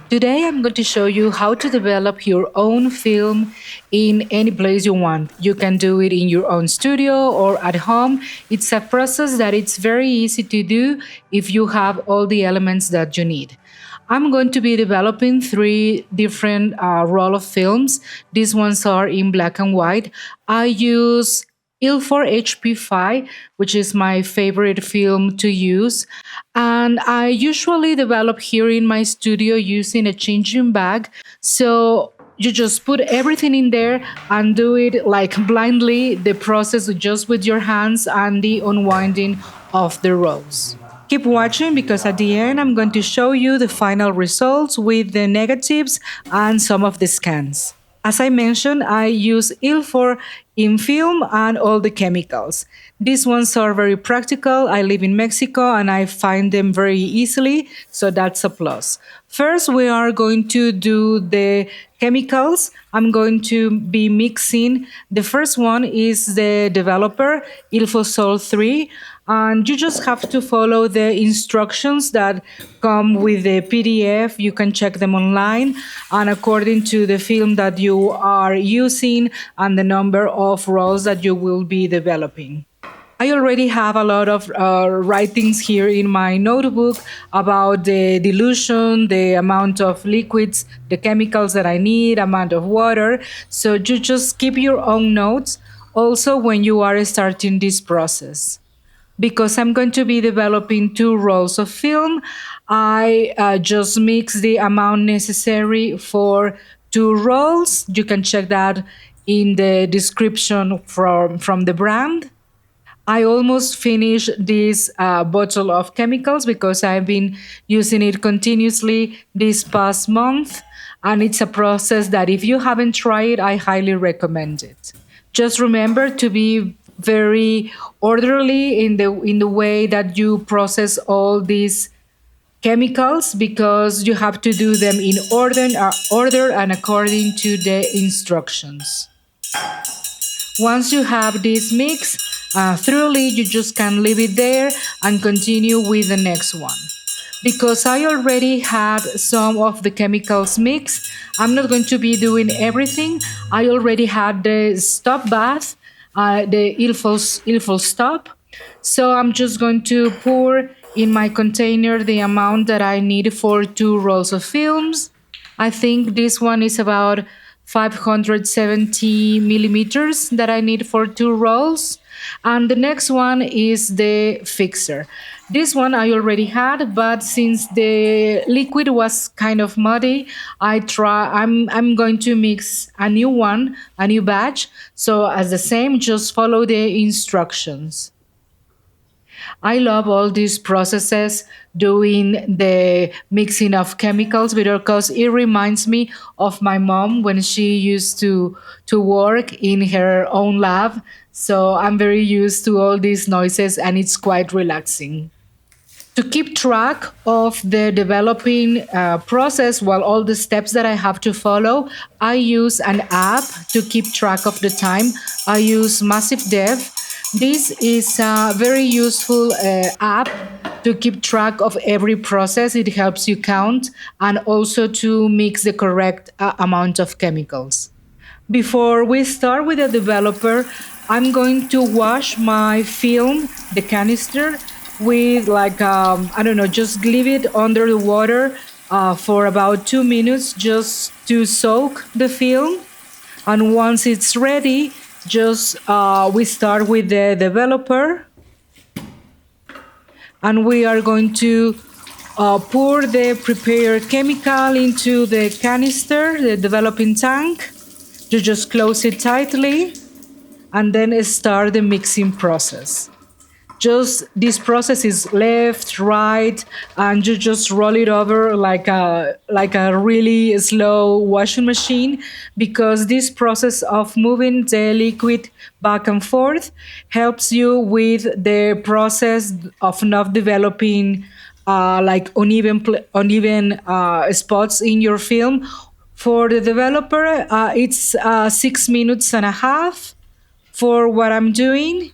Today, I'm going to show you how to develop your own film in any place you want. You can do it in your own studio or at home. It's a process that it's very easy to do if you have all the elements that you need. I'm going to be developing three different roll of films. These ones are in black and white. I use Ilford HP5, which is my favorite film to use. And I usually develop here in my studio using a changing bag. So you just put everything in there and do it like blindly, the process just with your hands and the unwinding of the rolls. Keep watching because at the end I'm going to show you the final results with the negatives and some of the scans. As I mentioned, I use Ilford in film and all the chemicals. These ones are very practical. I live in Mexico and I find them very easily, so that's a plus. First, we are going to do the chemicals. I'm going to be mixing. The first one is the developer, Ilfosol 3. And you just have to follow the instructions that come with the PDF. You can check them online and according to the film that you are using and the number of rolls that you will be developing. I already have a lot of writings here in my notebook about the dilution, the amount of liquids, the chemicals that I need, amount of water. So you just keep your own notes also when you are starting this process. Because I'm going to be developing two rolls of film, I just mix the amount necessary for two rolls. You can check that in the description from the brand. I almost finished this bottle of chemicals because I've been using it continuously this past month. And it's a process that if you haven't tried it, I highly recommend it. Just remember to be very orderly in the way that you process all these chemicals because you have to do them in order and according to the instructions. Once you have this mix thoroughly, you just can leave it there and continue with the next one. Because I already had some of the chemicals mixed, I'm not going to be doing everything. I already had the stop bath, the ilfol stop. So I'm just going to pour in my container the amount that I need for two rolls of films. I think this one is about 570 millimeters that I need for two rolls. And the next one is the fixer. This one I already had, but since the liquid was kind of muddy, I'm going to mix a new one, a new batch. So as the same, just follow the instructions. I love all these processes doing the mixing of chemicals because it reminds me of my mom when she used to work in her own lab. So I'm very used to all these noises and it's quite relaxing. To keep track of the developing process, while all the steps that I have to follow, I use an app to keep track of the time. I use Massive Dev. This is a very useful app to keep track of every process. It helps you count and also to mix the correct amount of chemicals. Before we start with the developer, I'm going to wash my film, the canister, with like, I don't know, just leave it under the water for about 2 minutes just to soak the film. And once it's ready, just we start with the developer. And we are going to pour the prepared chemical into the canister, the developing tank. You just close it tightly and then start the mixing process. Just this process is left, right, and you just roll it over like a really slow washing machine because this process of moving the liquid back and forth helps you with the process of not developing like uneven spots in your film. For the developer, it's 6 minutes and a half for what I'm doing.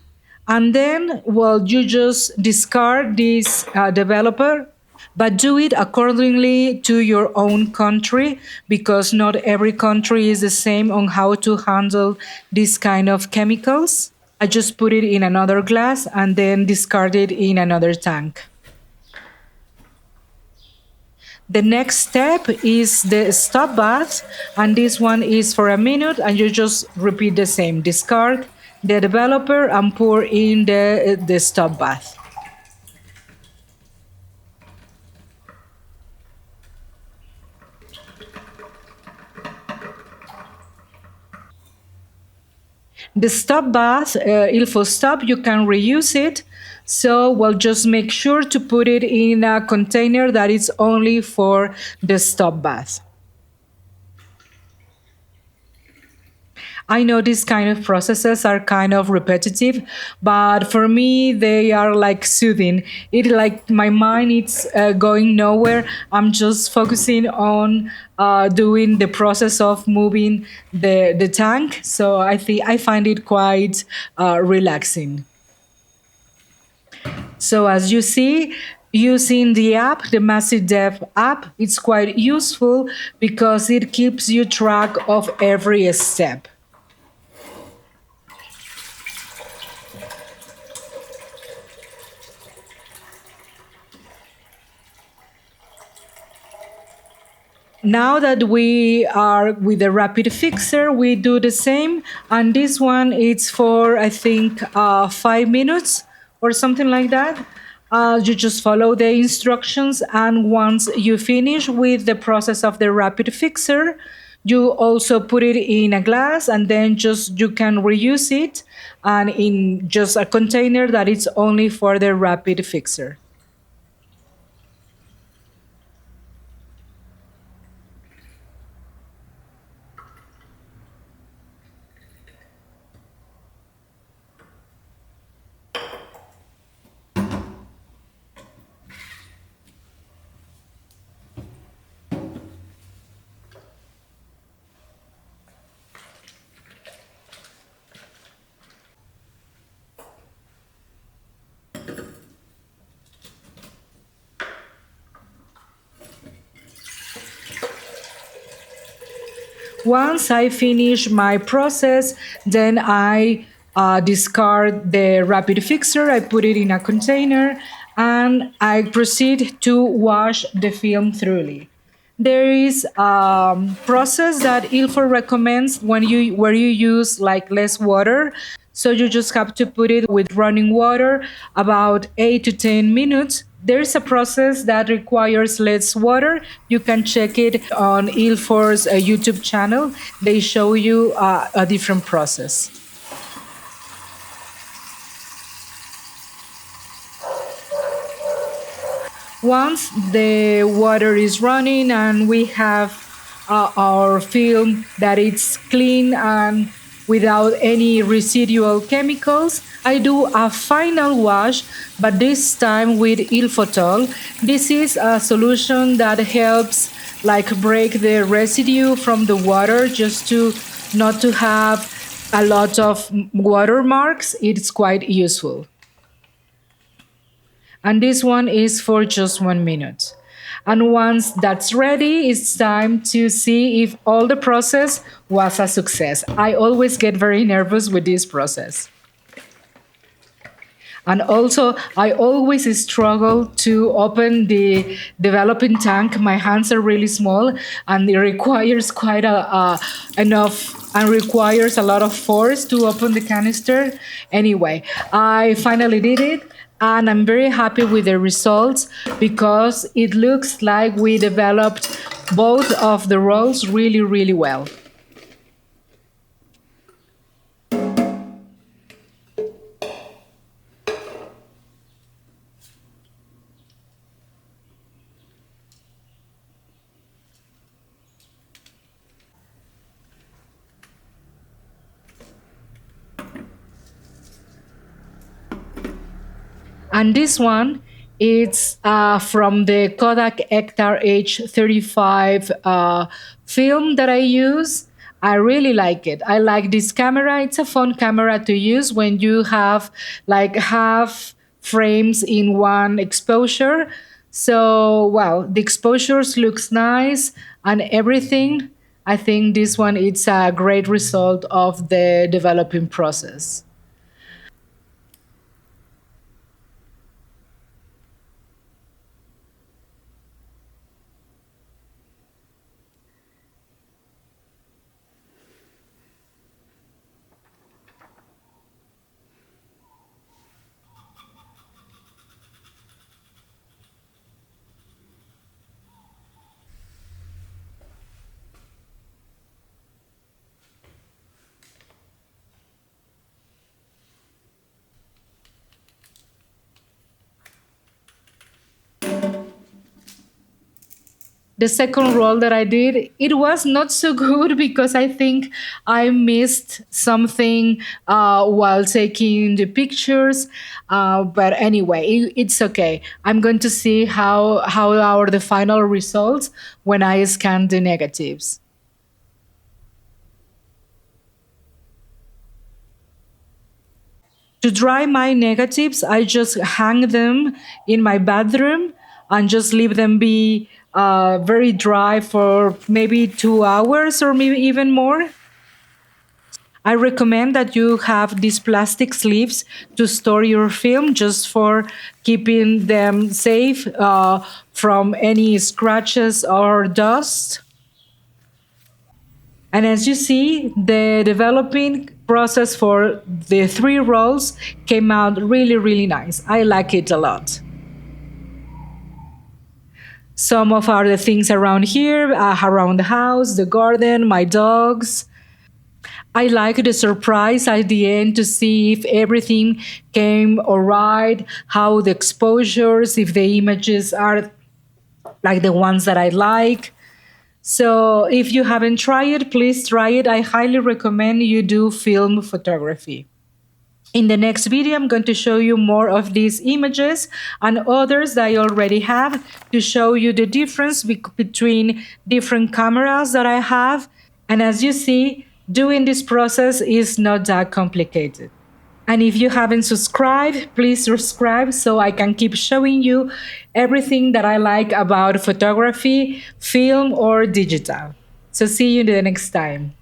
And then, well, you just discard this developer but do it accordingly to your own country because not every country is the same on how to handle this kind of chemicals. I just put it in another glass and then discard it in another tank. The next step is the stop bath, and this one is for a minute, and you just repeat the same. Discard the developer and pour in the stop bath. The stop bath, Ilfo stop, you can reuse it. So, well, just make sure to put it in a container that is only for the stop bath. I know these kind of processes are kind of repetitive, but for me they are like soothing. It like my mind it's going nowhere. I'm just focusing on doing the process of moving the tank. So I think I find it quite relaxing. So as you see, using the app, the Massive Dev app, it's quite useful because it keeps you track of every step. Now that we are with the rapid fixer, we do the same. And this one, it's for, I think, 5 minutes or something like that. You just follow the instructions. And once you finish with the process of the rapid fixer, you also put it in a glass and then just you can reuse it and in just a container that it's only for the rapid fixer. Once I finish my process, then I discard the rapid fixer, I put it in a container, and I proceed to wash the film thoroughly. There is a process that Ilford recommends when you where you use like less water. So you just have to put it with running water about 8 to 10 minutes. There's a process that requires less water. You can check it on Ilford's YouTube channel. They show you a different process. Once the water is running and we have our film that it's clean and without any residual chemicals, I do a final wash, but this time with Ilfotol. This is a solution that helps like break the residue from the water just to not to have a lot of watermarks. It's quite useful. And this one is for just 1 minute. And once that's ready, it's time to see if all the process was a success. I always get very nervous with this process. And also, I always struggle to open the developing tank. My hands are really small, and it requires quite enough and requires a lot of force to open the canister. Anyway, I finally did it, and I'm very happy with the results because it looks like we developed both of the roles really, really well. And this one, it's from the Kodak Hectar H35 film that I use. I really like it. I like this camera. It's a fun camera to use when you have like half frames in one exposure. So, wow, the exposures looks nice and everything. I think this one it's a great result of the developing process. The second role that I did, it was not so good because I think I missed something while taking the pictures. But anyway, it's okay. I'm going to see how are the final results when I scan the negatives. To dry my negatives, I just hang them in my bathroom and just leave them be very dry for maybe 2 hours or maybe even more. I recommend that you have these plastic sleeves to store your film just for keeping them safe from any scratches or dust. And as you see, the developing process for the three rolls came out really, really nice. I like it a lot. Some of are the things around here, around the house, the garden, my dogs. I like the surprise at the end to see if everything came all right, how the exposures, if the images are like the ones that I like. So if you haven't tried it, please try it. I highly recommend you do film photography. In the next video, I'm going to show you more of these images and others that I already have to show you the difference between different cameras that I have. And as you see, doing this process is not that complicated. And if you haven't subscribed, please subscribe so I can keep showing you everything that I like about photography, film, or digital. So see you the next time.